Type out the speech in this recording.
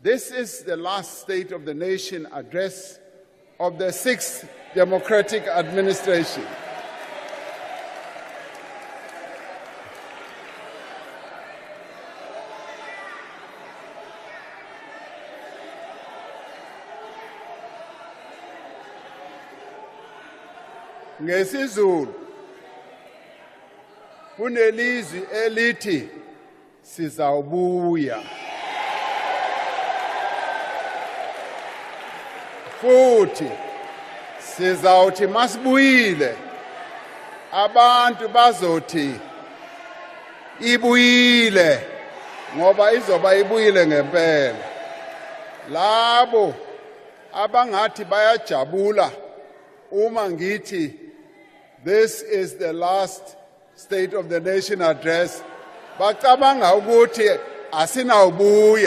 This is the last State of the Nation address of the 6th Democratic Administration. NgesiZulu kunelizwi elithi sizawubuya futhi sizawuthi masibuyile abantu bazothi ibuyile ngoba izoba ibuyile ngempela. Labo abangathi bayajabula uma ngithi this is the last State of the Nation address, bacabanga ukuthi asinawubuya.